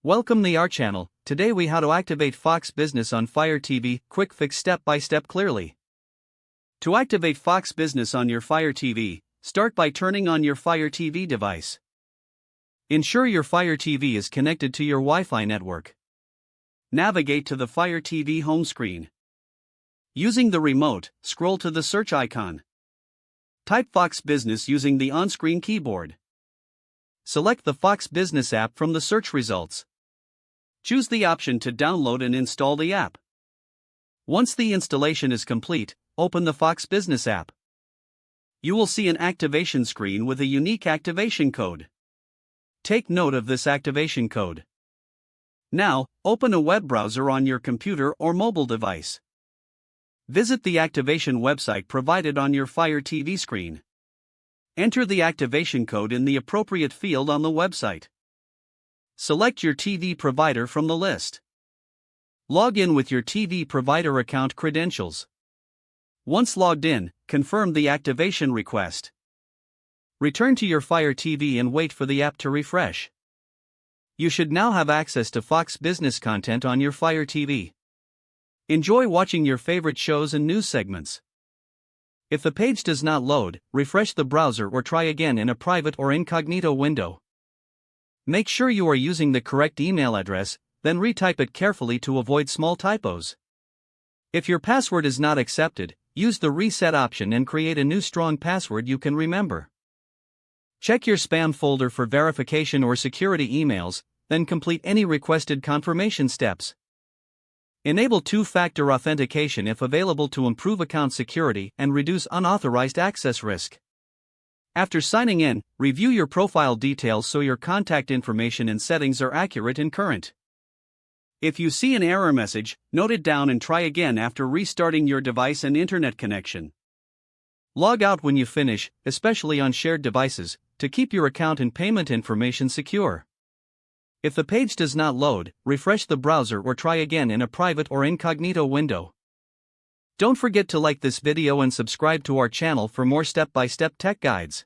Welcome to our channel. Today we how to activate Fox Business on Fire TV. Quick fix step by step clearly. To activate Fox Business on your Fire TV, start by turning on your Fire TV device. Ensure your Fire TV is connected to your Wi-Fi network. Navigate to the Fire TV home screen. Using the remote, scroll to the search icon. Type Fox Business using the on-screen keyboard. Select the Fox Business app from the search results. Choose the option to download and install the app. Once the installation is complete, open the Fox Business app. You will see an activation screen with a unique activation code. Take note of this activation code. Now, open a web browser on your computer or mobile device. Visit the activation website provided on your Fire TV screen. Enter the activation code in the appropriate field on the website. Select your TV provider from the list. Log in with your TV provider account credentials. Once logged in, confirm the activation request. Return to your Fire TV and wait for the app to refresh. You should now have access to Fox Business content on your Fire TV. Enjoy watching your favorite shows and news segments. If the page does not load, refresh the browser or try again in a private or incognito window. Make sure you are using the correct email address, then retype it carefully to avoid small typos. If your password is not accepted, use the reset option and create a new strong password you can remember. Check your spam folder for verification or security emails, then complete any requested confirmation steps. Enable two-factor authentication if available to improve account security and reduce unauthorized access risk. After signing in, review your profile details so your contact information and settings are accurate and current. If you see an error message, note it down and try again after restarting your device and internet connection. Log out when you finish, especially on shared devices, to keep your account and payment information secure. If the page does not load, refresh the browser or try again in a private or incognito window. Don't forget to like this video and subscribe to our channel for more step-by-step tech guides.